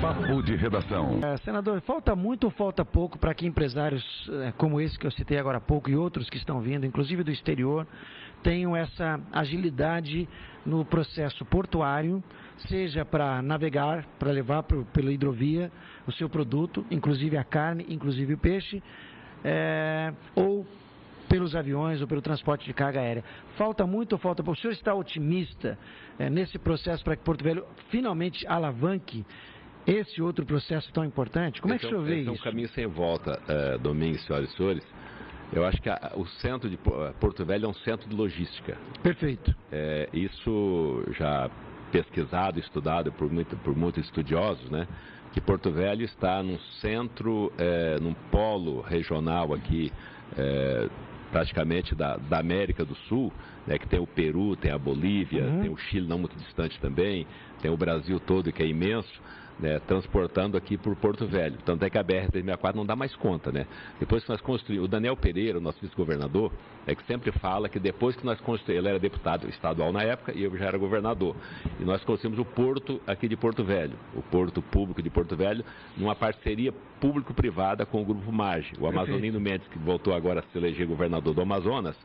Papo de Redação. Senador, falta muito ou falta pouco para que empresários como esse que eu citei agora há pouco e outros que estão vindo, inclusive do exterior, tenham essa agilidade no processo portuário, seja para navegar, para levar pela hidrovia o seu produto, inclusive a carne, inclusive o peixe, ou pelos aviões ou pelo transporte de carga aérea. Falta muito ou falta pouco? O senhor está otimista nesse processo para que Porto Velho finalmente alavanque esse outro processo tão importante? Como é que o senhor vê isso? É um caminho sem volta, Domingos, senhoras e senhores. Eu acho que o centro de Porto Velho é um centro de logística. Perfeito. Isso já pesquisado, estudado por muitos estudiosos, né? Que Porto Velho está num centro, num polo regional aqui, praticamente da América do Sul, né, que tem o Peru, tem a Bolívia, tem o Chile não muito distante também, tem o Brasil todo que é imenso, né, transportando aqui por Porto Velho. Tanto é que a BR-364 não dá mais conta, né? Depois que nós construímos, o Daniel Pereira, o nosso vice-governador, que sempre fala que depois que nós construímos, ele era deputado estadual na época e eu já era governador, e nós construímos o porto aqui de Porto Velho, o porto público de Porto Velho, numa parceria público-privada com o Grupo MAGE. O Amazonino Mendes, que voltou agora a se eleger governador do Amazonas,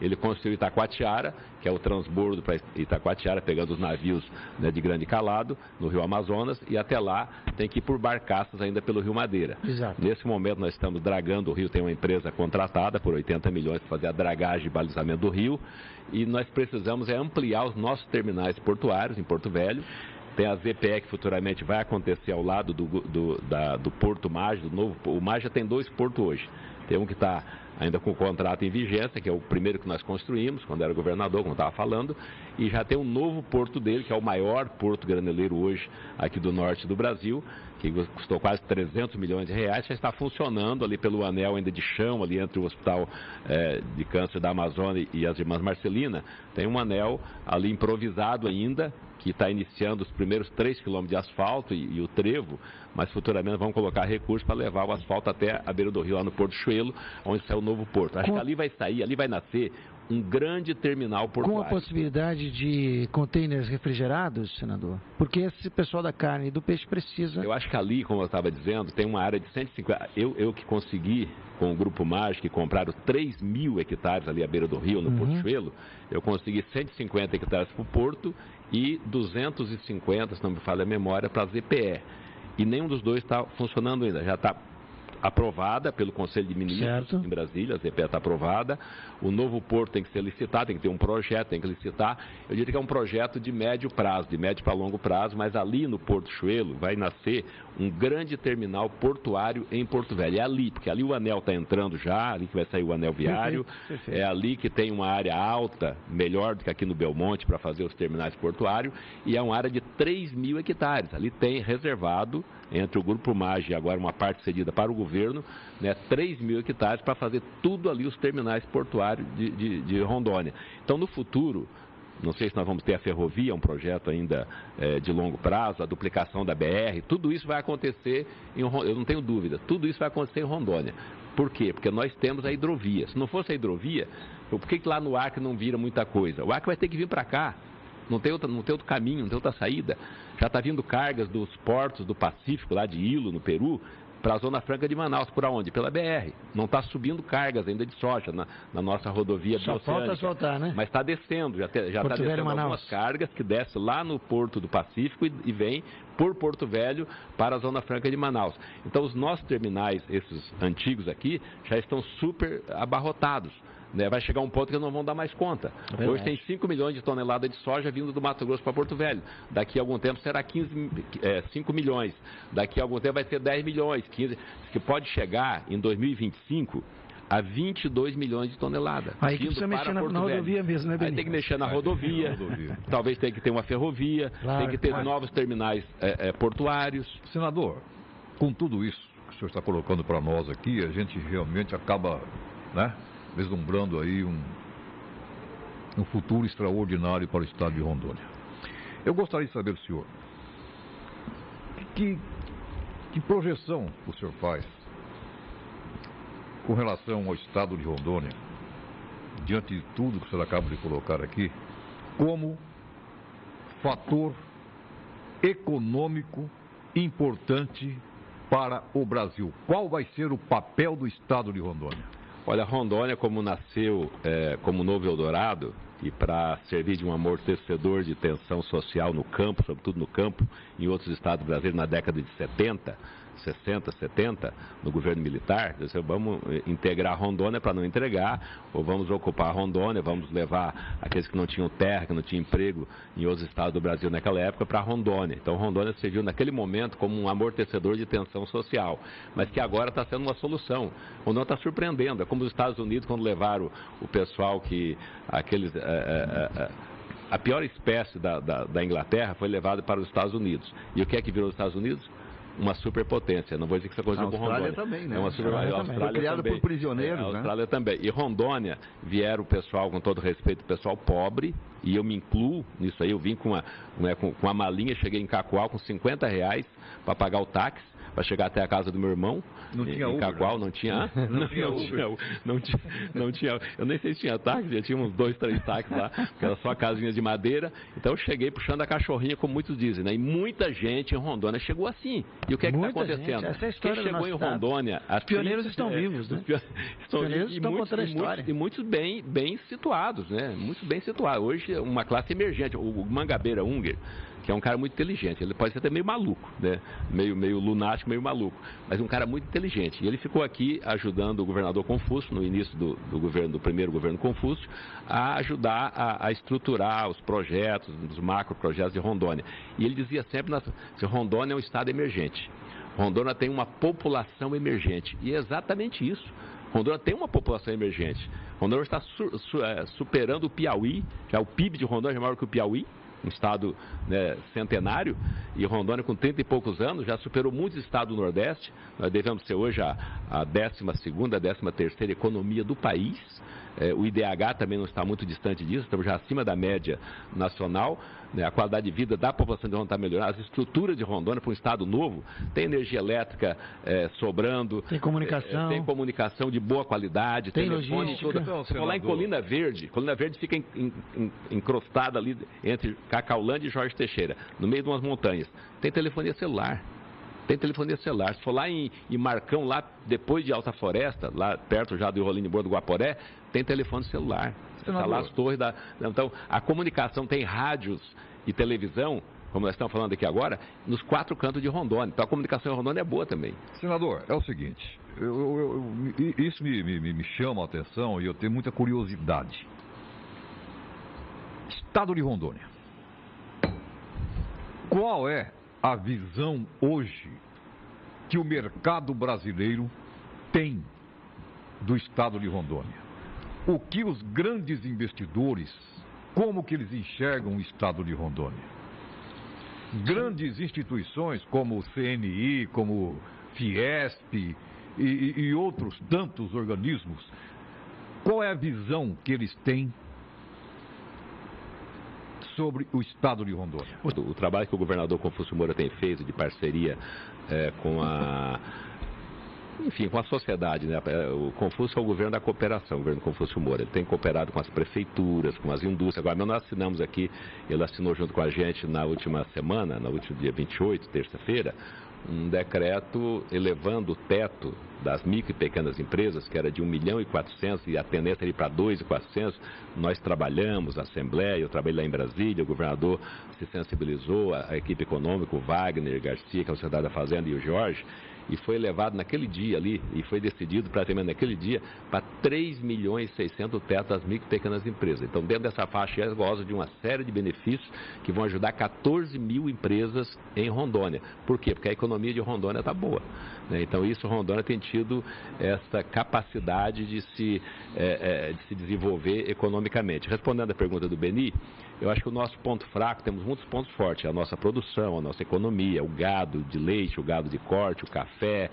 ele construiu Itacoatiara, que é o transbordo para Itacoatiara, pegando os navios, né, de grande calado no rio Amazonas, e até lá tem que ir por barcaças ainda pelo rio Madeira. Exato. Nesse momento nós estamos dragando o rio, tem uma empresa contratada por 80 milhões para fazer a dragagem e balizamento do rio, e nós precisamos ampliar os nossos terminais portuários em Porto Velho. Tem a ZPE que futuramente vai acontecer ao lado do Porto Mage, do novo. O Mage já tem 2 portos hoje. Tem um que está ainda com o contrato em vigência, que é o primeiro que nós construímos, quando era governador, como eu estava falando, e já tem um novo porto dele, que é o maior porto graneleiro hoje aqui do norte do Brasil, que custou quase 300 milhões de reais, já está funcionando ali pelo anel ainda de chão, ali entre o Hospital de Câncer da Amazônia e as Irmãs Marcelina, tem um anel ali improvisado ainda, que está iniciando os primeiros 3 quilômetros de asfalto e o trevo, mas futuramente vamos colocar recursos para levar o asfalto até a beira do rio, lá no Porto Chuelo, onde sai o novo porto. Acho que ali vai sair, ali vai nascer um grande terminal portuário. Com a possibilidade de containers refrigerados, senador? Porque esse pessoal da carne e do peixe precisa... Eu acho que ali, como eu estava dizendo, tem uma área de 150... Eu que consegui, com o Grupo MAGE, que compraram 3 mil hectares ali à beira do rio, no Porto Chuelo, eu consegui 150 hectares para o porto e 250, se não me falha a memória, para a ZPE. E nenhum dos dois está funcionando ainda, já está aprovada pelo Conselho de Ministros em Brasília, a ZPE está aprovada, o novo porto tem que ser licitado, tem que ter um projeto, tem que licitar. Eu diria que é um projeto de médio prazo, de médio para longo prazo, mas ali no Porto Chuelo vai nascer um grande terminal portuário em Porto Velho. É ali, porque ali o anel está entrando já, ali que vai sair o anel viário, é ali que tem uma área alta, melhor do que aqui no Belmonte, para fazer os terminais portuários, e é uma área de 3 mil hectares. Ali tem reservado, entre o Grupo MAGE e agora uma parte cedida para o governo, né, 3 mil hectares para fazer tudo ali, os terminais portuários de Rondônia. Então, no futuro, não sei se nós vamos ter a ferrovia, um projeto ainda de longo prazo, a duplicação da BR, tudo isso vai acontecer, eu não tenho dúvida, tudo isso vai acontecer em Rondônia. Por quê? Porque nós temos a hidrovia. Se não fosse a hidrovia, por que lá no Acre não vira muita coisa? O Acre vai ter que vir para cá. Não tem outro caminho, não tem outra saída. Já está vindo cargas dos portos do Pacífico, lá de Ilo, no Peru, para a Zona Franca de Manaus. Por onde? Pela BR. Não está subindo cargas ainda de soja na nossa rodovia bioceânica. Só falta soltar, né? Mas está descendo, já está descendo algumas cargas que descem lá no Porto do Pacífico e vem por Porto Velho para a Zona Franca de Manaus. Então, os nossos terminais, esses antigos aqui, já estão super abarrotados. Né, vai chegar um ponto que não vão dar mais conta. Hoje tem 5 milhões de toneladas de soja vindo do Mato Grosso para Porto Velho. Daqui a algum tempo será 5 milhões. Daqui a algum tempo vai ser 10 milhões, 15, que pode chegar em 2025 a 22 milhões de toneladas. Aí que precisa mexer na rodovia mesmo, né, Benito? Aí tem que mexer na rodovia, talvez tenha que ter uma ferrovia, tem que ter novos terminais portuários. Senador, com tudo isso que o senhor está colocando para nós aqui, a gente realmente acaba, né, vislumbrando aí um futuro extraordinário para o estado de Rondônia. Eu gostaria de saber do senhor, que projeção o senhor faz com relação ao estado de Rondônia, diante de tudo que o senhor acaba de colocar aqui, como fator econômico importante para o Brasil. Qual vai ser o papel do estado de Rondônia? Olha, Rondônia, como nasceu como Novo Eldorado, e para servir de um amortecedor de tensão social no campo, sobretudo no campo, em outros estados brasileiros na década de 60, 70, no governo militar, vamos integrar Rondônia para não entregar, ou vamos ocupar Rondônia, vamos levar aqueles que não tinham terra, que não tinham emprego em outros estados do Brasil naquela época para Rondônia. Então Rondônia serviu naquele momento como um amortecedor de tensão social, mas que agora está sendo uma solução. Rondônia está surpreendendo, é como os Estados Unidos quando levaram o pessoal que aqueles... a pior espécie da Inglaterra foi levada para os Estados Unidos. E o que é que virou os Estados Unidos? Uma superpotência. Não vou dizer que isso aconteceu com Rondônia. A Austrália também, né? É uma Austrália foi criada por prisioneiros, né? A Austrália também. E Rondônia vieram o pessoal, com todo respeito, o pessoal pobre, e eu me incluo nisso aí. Eu vim com uma malinha, cheguei em Cacoal com R$50 para pagar o táxi, para chegar até a casa do meu irmão. Não tinha Uber? Cacoal, não tinha. Não tinha. Eu nem sei se tinha táxi, já tinha uns 2, 3 táxis lá, porque era só casinha de madeira. Então eu cheguei puxando a cachorrinha, como muitos dizem, né? E muita gente em Rondônia chegou assim. E o que é que está acontecendo? Essa é a história. Quem chegou em Rondônia... Os pioneiros estão vivos, né? Os pioneiros estão contando a história. E muitos bem situados, né? Muitos bem situados. Hoje, uma classe emergente. O Mangabeira Unger, que é um cara muito inteligente. Ele pode ser até meio maluco, né? Meio lunático, meio maluco. Mas um cara muito inteligente. E ele ficou aqui ajudando o governador Confúcio, no início do primeiro governo Confúcio, a ajudar a estruturar os projetos, os macroprojetos de Rondônia. E ele dizia sempre que Rondônia é um estado emergente. Rondônia tem uma população emergente. E é exatamente isso. Rondônia tem uma população emergente. Rondônia está superando o Piauí, já o PIB de Rondônia é maior que o Piauí, um estado, né, centenário, e Rondônia com 30 e poucos anos já superou muitos estados do Nordeste. Nós devemos ser hoje a 12ª, a 13ª economia do país. O IDH também não está muito distante disso, estamos já acima da média nacional, né? A qualidade de vida da população de Rondônia está melhorando. As estruturas de Rondônia, para um estado novo, tem energia elétrica sobrando, tem comunicação, tem comunicação de boa qualidade, tem telefone. Se for lá em Colina Verde fica encrostada ali entre Cacaulândia e Jorge Teixeira, no meio de umas montanhas. Tem telefonia celular. Se for lá em Marcão, lá depois de Alta Floresta, lá perto já do Rolim de Boa do Guaporé, tem telefone celular. Está lá as torres da... Então, a comunicação tem rádios e televisão, como nós estamos falando aqui agora, nos 4 cantos de Rondônia. Então, a comunicação em Rondônia é boa também. Senador, é o seguinte, isso me chama a atenção e eu tenho muita curiosidade. Estado de Rondônia. Qual é a visão hoje que o mercado brasileiro tem do estado de Rondônia? O que os grandes investidores, como que eles enxergam o estado de Rondônia? Grandes instituições como o CNI, como Fiesp e outros tantos organismos, qual é a visão que eles têm sobre o estado de Rondônia? O trabalho que o governador Confúcio Moura tem feito de parceria com a sociedade, né? O Confúcio é o governo da cooperação, o governo Confúcio Moura. Ele tem cooperado com as prefeituras, com as indústrias. Agora, nós assinamos aqui, ele assinou junto com a gente na última semana, no último dia 28, terça-feira, um decreto elevando o teto das micro e pequenas empresas, que era de 1.400.000 e a tendência era ir para 2.400.000. Nós trabalhamos, a Assembleia, eu trabalhei lá em Brasília, o governador se sensibilizou, a equipe econômica, o Wagner Garcia, que é o secretário da Fazenda, e o Jorge, e foi elevado naquele dia ali, e foi decidido praticamente naquele dia, para 3.600.000 o teto das micro e pequenas empresas. Então, dentro dessa faixa, elas gozam de uma série de benefícios que vão ajudar 14.000 empresas em Rondônia. Por quê? Porque a economia de Rondônia está boa, né? Então, Rondônia tem tido essa capacidade de se desenvolver economicamente. Respondendo à pergunta do Beni, eu acho que o nosso ponto fraco, temos muitos pontos fortes, a nossa produção, a nossa economia, o gado de leite, o gado de corte, o café,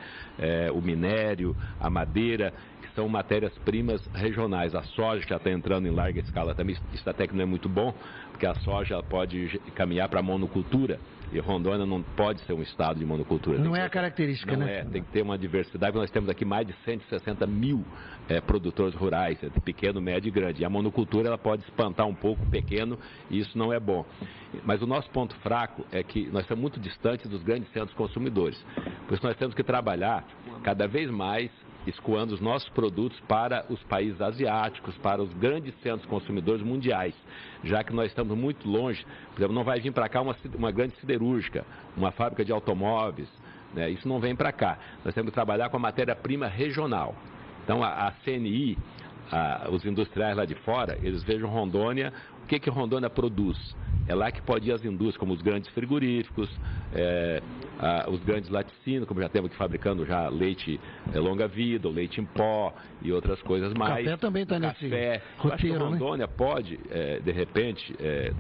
o minério, a madeira, que são matérias-primas regionais. A soja já está entrando em larga escala também, isso até que não é muito bom, porque a soja pode caminhar para a monocultura, e Rondônia não pode ser um estado de monocultura. Não é a característica, não né? Tem que ter uma diversidade. Nós temos aqui mais de 160.000 produtores rurais, entre pequeno, médio e grande. E a monocultura ela pode espantar um pouco o pequeno e isso não é bom. Mas o nosso ponto fraco é que nós estamos muito distantes dos grandes centros consumidores. Por isso nós temos que trabalhar cada vez mais escoando os nossos produtos para os países asiáticos, para os grandes centros consumidores mundiais, já que nós estamos muito longe. Por exemplo, não vai vir para cá uma grande siderúrgica, uma fábrica de automóveis, né? Isso não vem para cá. Nós temos que trabalhar com a matéria-prima regional. Então, a CNI, os industriais lá de fora, eles vejam Rondônia, o que Rondônia produz. É lá que pode ir as indústrias, como os grandes frigoríficos, os grandes laticínios, como já temos aqui fabricando já leite longa-vida, leite em pó e outras coisas mais. O café também está nesse roteiro, eu acho que Rondônia pode, de repente,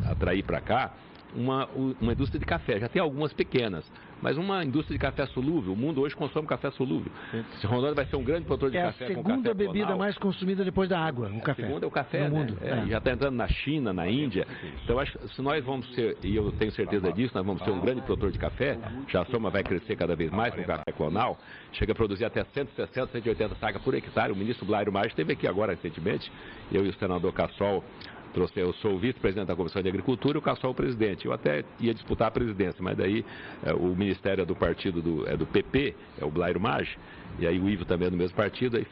atrair para cá uma indústria de café. Já tem algumas pequenas, mas uma indústria de café solúvel. O mundo hoje consome café solúvel. Se Rondônia vai ser um grande produtor de café com café a segunda bebida mais consumida depois da água, o café. A segunda é o café, no mundo. Já está entrando na China, na Índia. Então, acho que se nós vamos ser, e eu tenho certeza disso, nós vamos ser um grande produtor de café, já a Soma vai crescer cada vez mais com o café clonal, chega a produzir até 160, 180 sacas por hectare. O ministro Blairo Maggi esteve aqui agora recentemente, eu e o senador Cassol. Eu sou o vice-presidente da Comissão de Agricultura e o Cassol o presidente. Eu até ia disputar a presidência, mas daí o ministério é do partido do PP, é o Blairo Maggi, e aí o Ivo também é do mesmo partido, aí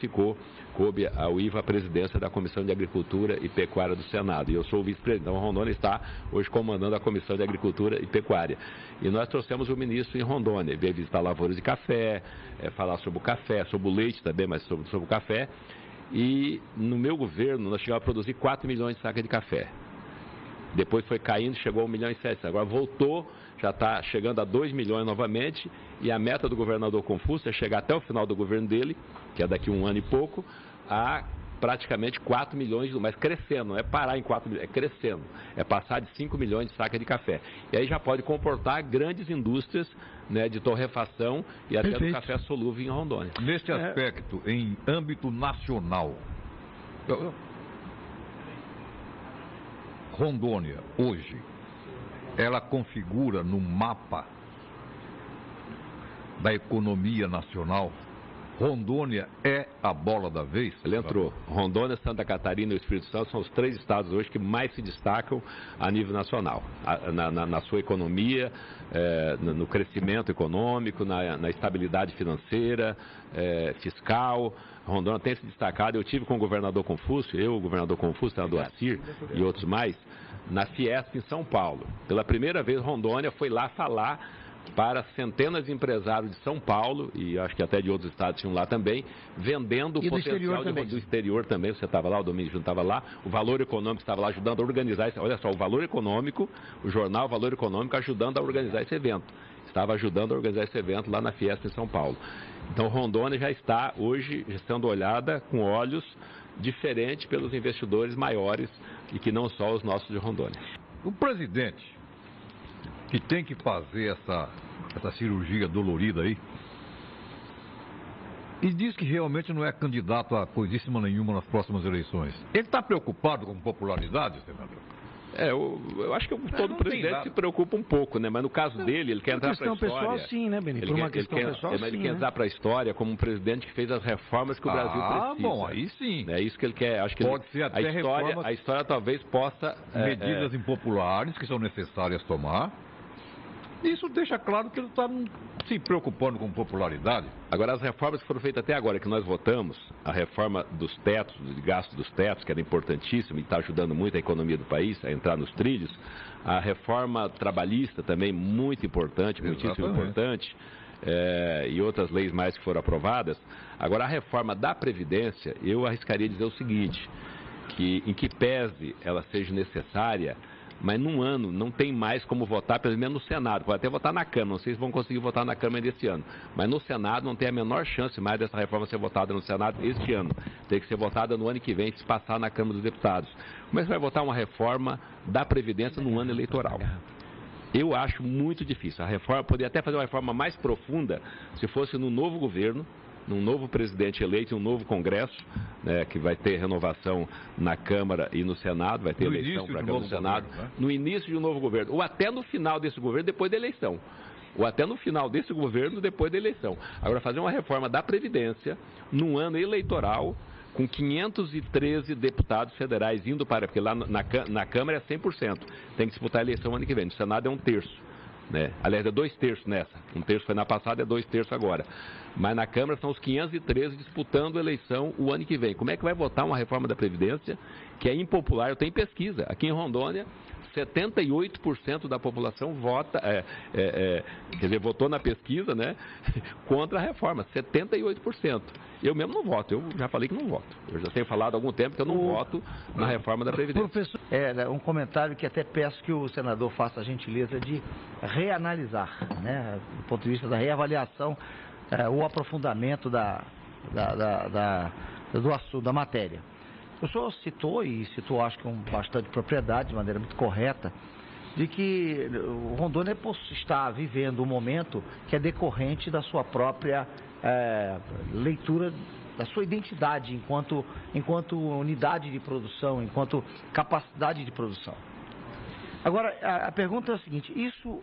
coube ao Ivo a presidência da Comissão de Agricultura e Pecuária do Senado. E eu sou o vice-presidente. Então, Rondônia está hoje comandando a Comissão de Agricultura e Pecuária. E nós trouxemos o ministro em Rondônia. Ele veio visitar lavouras de café, falar sobre o café, sobre o leite também, mas sobre o café. E no meu governo nós chegamos a produzir 4 milhões de sacas de café. Depois foi caindo, chegou a 1 milhão e 700. Agora voltou, já está chegando a 2 milhões novamente. E a meta do governador Confúcio é chegar até o final do governo dele, que é daqui a 1 ano e pouco, a praticamente 4 milhões, mas crescendo, não é parar em 4 milhões, é crescendo. É passar de 5 milhões de sacas de café. E aí já pode comportar grandes indústrias, né, de torrefação e até do café solúvel em Rondônia. Neste aspecto, em âmbito nacional, Rondônia, hoje, ela configura no mapa da economia nacional. Rondônia é a bola da vez? Ele entrou. Rondônia, Santa Catarina e o Espírito Santo são os 3 estados hoje que mais se destacam a nível nacional. Na sua economia, no crescimento econômico, na estabilidade financeira, fiscal. Rondônia tem se destacado. Eu tive com o governador Confúcio, o governador Confúcio, o senador Assir e outros mais, na Fiesp em São Paulo. Pela primeira vez, Rondônia foi lá falar para centenas de empresários de São Paulo, e acho que até de outros estados tinham lá também, vendendo o potencial do exterior também. Você estava lá, o Domingos estava lá, o Valor Econômico estava lá ajudando a organizar esse, olha só, o Valor Econômico, o jornal Valor Econômico ajudando a organizar esse evento. Estava ajudando a organizar esse evento lá na Fiesp em São Paulo. Então Rondônia já está hoje sendo olhada com olhos diferentes pelos investidores maiores e que não só os nossos de Rondônia. O presidente que tem que fazer essa cirurgia dolorida aí, e diz que realmente não é candidato a coisíssima nenhuma nas próximas eleições. Ele está preocupado com popularidade, senador? Eu acho que todo presidente se preocupa um pouco, né? Mas no caso dele, ele quer entrar para a história. Por uma questão pessoal, sim, né, Benito? Por uma questão pessoal, sim. Ele quer entrar para a história como um presidente que fez as reformas que o Brasil precisa. Ah, bom, aí sim. É isso que ele quer. Acho que pode ser até a história talvez possa... medidas impopulares que são necessárias tomar. Isso deixa claro que ele está se preocupando com popularidade. Agora, as reformas que foram feitas até agora, que nós votamos, a reforma dos tetos, de gasto dos tetos, que era importantíssima e está ajudando muito a economia do país a entrar nos trilhos, a reforma trabalhista também muito importante, muitíssimo importante, e outras leis mais que foram aprovadas. Agora, a reforma da Previdência, eu arriscaria dizer o seguinte, que em que pese ela seja necessária, mas num ano não tem mais como votar, pelo menos no Senado. Pode até votar na Câmara, não sei se vão conseguir votar na Câmara desse ano. Mas no Senado não tem a menor chance mais dessa reforma ser votada no Senado este ano. Tem que ser votada no ano que vem, se passar na Câmara dos Deputados. Como é que você vai votar uma reforma da Previdência no ano eleitoral? Eu acho muito difícil. A reforma, poderia até fazer uma reforma mais profunda se fosse no novo governo, num novo presidente eleito, um novo Congresso, né, que vai ter renovação na Câmara e no Senado, vai ter eleição para a Câmara e no Senado, governo, né? No início de um novo governo, ou até no final desse governo, depois da eleição. Ou até no final desse governo, depois da eleição. Agora, fazer uma reforma da Previdência num ano eleitoral, com 513 deputados federais indo para... Porque lá na Câmara é 100%. Tem que disputar a eleição ano que vem. No Senado é 1/3. Né? Aliás, é 2/3 nessa. 1/3 foi na passada, é 2/3 agora. Mas na Câmara são os 513 disputando a eleição o ano que vem. Como é que vai votar uma reforma da Previdência que é impopular? Eu tenho pesquisa. Aqui em Rondônia, 78% da população vota, quer dizer, votou na pesquisa, né, contra a reforma, 78%. Eu mesmo não voto, eu já falei que não voto. Eu já tenho falado há algum tempo que eu não voto na reforma da Previdência. Professor, um comentário que até peço que o senador faça a gentileza de reanalisar, né, do ponto de vista da reavaliação, o aprofundamento do assunto, da matéria. O senhor citou, e citou acho que com bastante propriedade, de maneira muito correta, de que o Rondônia está vivendo um momento que é decorrente da sua própria leitura, da sua identidade enquanto unidade de produção, enquanto capacidade de produção. Agora, a pergunta é a seguinte: isso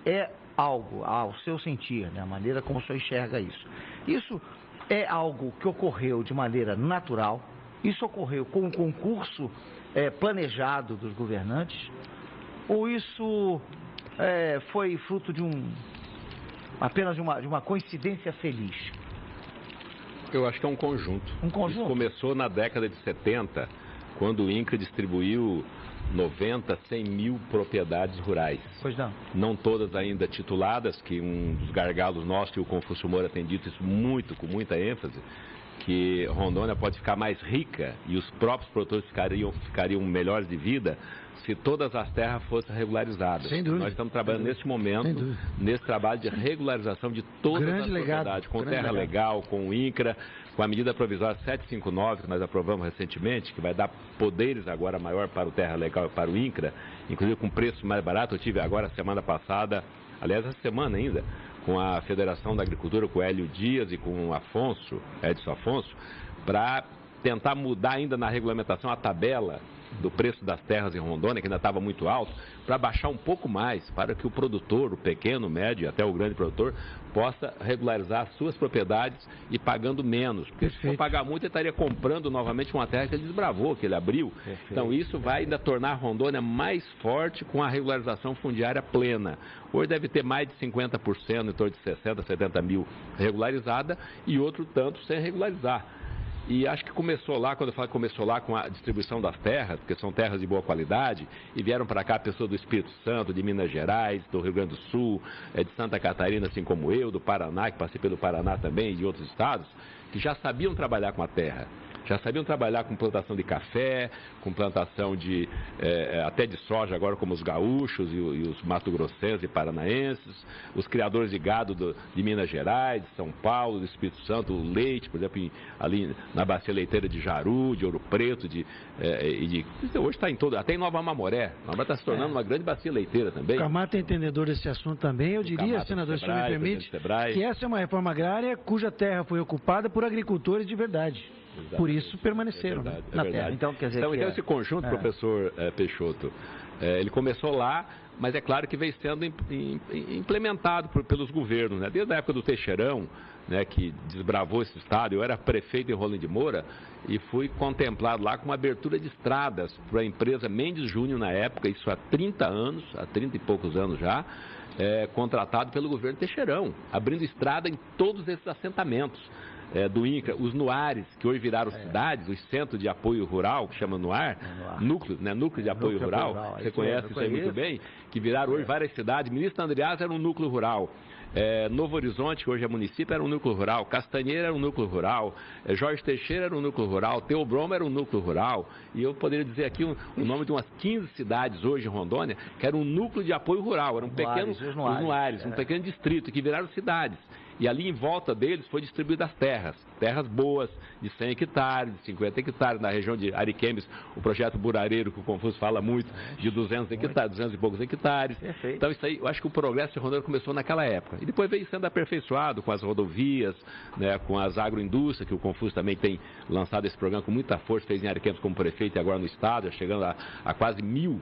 é algo, ao seu sentir, né, a maneira como o senhor enxerga isso é algo que ocorreu de maneira natural? Isso ocorreu com um concurso planejado dos governantes? Ou isso foi fruto de apenas de uma coincidência feliz? Eu acho que é um conjunto. Um conjunto? Isso começou na década de 70, quando o INCRA distribuiu 90, 100 mil propriedades rurais. Pois não. Não todas ainda tituladas, que um dos gargalos nossos, que o Confúcio Moura tem dito isso com muita ênfase, que Rondônia pode ficar mais rica e os próprios produtores ficariam melhores de vida se todas as terras fossem regularizadas. Sem dúvida. Nós estamos trabalhando neste momento, nesse trabalho de regularização de todas as propriedades, com terra legal, com o INCRA, com a medida provisória 759, que nós aprovamos recentemente, que vai dar poderes agora maior para o terra legal e para o INCRA, inclusive com preço mais barato. Eu tive agora, semana passada, aliás, essa semana ainda, com a Federação da Agricultura, com o Hélio Dias e com o Edson Afonso, para tentar mudar ainda na regulamentação a tabela do preço das terras em Rondônia, que ainda estava muito alto, para baixar um pouco mais, para que o produtor, o pequeno, médio e até o grande produtor, possa regularizar as suas propriedades e pagando menos. Porque se for pagar muito, ele estaria comprando novamente uma terra que ele desbravou, que ele abriu. Perfeito. Então isso vai ainda tornar a Rondônia mais forte com a regularização fundiária plena. Hoje deve ter mais de 50%, em torno de 60, 70 mil regularizada e outro tanto sem regularizar. E acho que começou lá, quando eu falo que começou lá com a distribuição das terras, porque são terras de boa qualidade, e vieram para cá pessoas do Espírito Santo, de Minas Gerais, do Rio Grande do Sul, de Santa Catarina, assim como eu, do Paraná, que passei pelo Paraná também, e de outros estados, que já sabiam trabalhar com a terra. Já sabiam trabalhar com plantação de café, com plantação até de soja agora, como os gaúchos e os mato-grossenses e paranaenses, os criadores de gado de Minas Gerais, de São Paulo, do Espírito Santo, o leite, por exemplo, ali na bacia leiteira de Jaru, de Ouro Preto, hoje está em todo, até em Nova Mamoré. Nova está se tornando uma grande bacia leiteira também. O Camargo é entendedor desse assunto também. Eu diria, senador, se me permite, que essa é uma reforma agrária cuja terra foi ocupada por agricultores de verdade. Exatamente. Por isso permaneceram na terra. Então, quer dizer, então esse conjunto, professor Peixoto, ele começou lá, mas é claro que veio sendo implementado pelos governos, né? Desde a época do Teixeirão, né, que desbravou esse estado. Eu era prefeito em Rolim de Moura e fui contemplado lá com uma abertura de estradas para a empresa Mendes Júnior na época, isso há 30 anos, há 30 e poucos anos já, contratado pelo governo Teixeirão, abrindo estrada em todos esses assentamentos. Do INCRA, os NUARs, que hoje viraram cidades, os centros de apoio rural, que chama NUAR, núcleo de apoio rural, você conhece isso aí muito bem, que viraram hoje várias cidades. Ministro Andreasa era um núcleo rural, Novo Horizonte, que hoje é município, era um núcleo rural, Castanheira era um núcleo rural, Jorge Teixeira era um núcleo rural, Teobroma era um núcleo rural, e eu poderia dizer aqui o nome de umas 15 cidades hoje em Rondônia, que era um núcleo de apoio rural, eram pequenos NUARs, um pequeno distrito, que viraram cidades. E ali em volta deles foi distribuídas terras boas, de 100 hectares, de 50 hectares, na região de Ariquemes, o projeto Burareiro, que o Confúcio fala muito, de 200 hectares, 200 e poucos hectares. Perfeito. Então isso aí, eu acho que o progresso de Rondônia começou naquela época. E depois veio sendo aperfeiçoado com as rodovias, né, com as agroindústrias, que o Confúcio também tem lançado esse programa com muita força, fez em Ariquemes como prefeito e agora no estado, chegando a quase 1.000.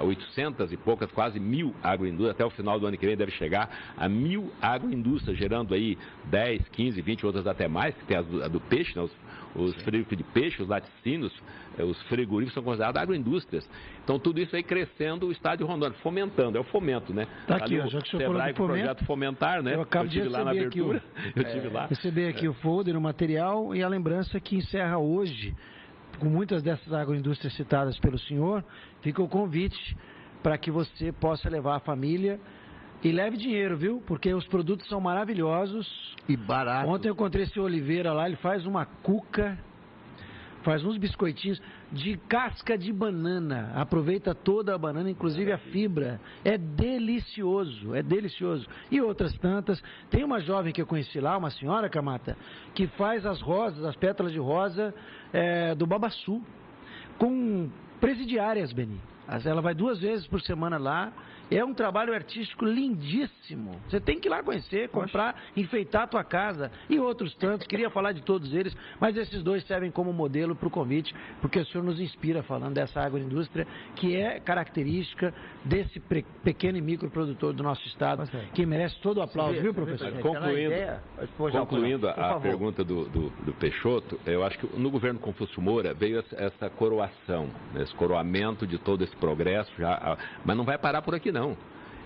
800 e poucas, quase 1.000 agroindústrias, até o final do ano que vem deve chegar a 1.000 agroindústrias, gerando aí 10, 15, 20, outras até mais, que tem a do peixe, né, os frigoríficos de peixe, os laticínios, os frigoríficos são considerados agroindústrias. Então, tudo isso aí crescendo o estado de Rondônia, fomentando, é o fomento, né? Tá aqui, ó, já que o senhor falou de fomento, projeto Fomentar, né? Eu acabo de lá na abertura, eu tive lá. Receber aqui o folder, o material e a lembrança que encerra hoje, com muitas dessas agroindústrias citadas pelo senhor, fica o convite para que você possa levar a família e leve dinheiro, viu? Porque os produtos são maravilhosos. E barato. Ontem eu encontrei esse Oliveira lá, ele faz uma cuca, faz uns biscoitinhos de casca de banana. Aproveita toda a banana, inclusive a fibra. É delicioso, é delicioso. E outras tantas. Tem uma jovem que eu conheci lá, uma senhora, Camata, que faz as rosas, as pétalas de rosa do babaçu, com presidiárias, Beni. Ela vai 2 vezes por semana lá. É um trabalho artístico lindíssimo. Você tem que ir lá conhecer, comprar, enfeitar a tua casa e outros tantos. Queria falar de todos eles, mas esses 2 servem como modelo para o convite, porque o senhor nos inspira falando dessa agroindústria que é característica desse pequeno e microprodutor do nosso estado, que merece todo o aplauso, viu, professor? Concluindo a pergunta do Peixoto, eu acho que no governo Confúcio Moura veio essa coroação, esse coroamento de todo esse progresso, mas não vai parar por aqui não.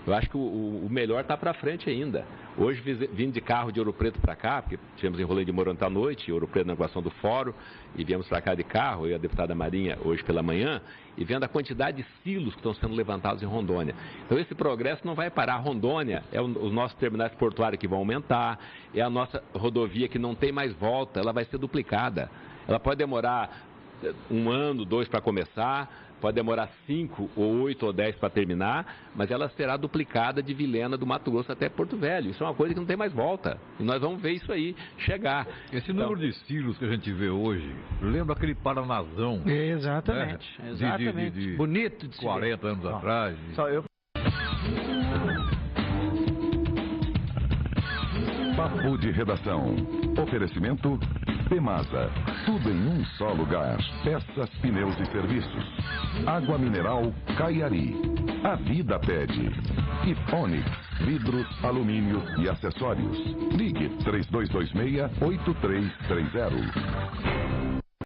Eu acho que o melhor está para frente ainda. Hoje, vindo de carro de Ouro Preto para cá, porque tivemos em Rolê de Mourão à noite, Ouro Preto na inauguração do fórum, e viemos para cá de carro, eu e a deputada Marinha, hoje pela manhã, e vendo a quantidade de silos que estão sendo levantados em Rondônia. Então, esse progresso não vai parar. Rondônia é os nossos terminais portuários que vão aumentar, é a nossa rodovia que não tem mais volta, ela vai ser duplicada. Ela pode demorar 1 ano, 2 para começar, pode demorar 5 ou 8 ou 10 para terminar, mas ela será duplicada de Vilhena do Mato Grosso até Porto Velho. Isso é uma coisa que não tem mais volta. E nós vamos ver isso aí chegar. Esse número de silos que a gente vê hoje, lembra aquele Paranazão? Exatamente. Né? Exatamente. Bonito de 40 anos atrás. Só eu. Papo de Redação. Oferecimento Bemasa. Tudo em um só lugar. Peças, pneus e serviços. Água mineral Caiari. A vida pede. E Onix. Vidros, alumínio e acessórios. Ligue 3226-8330.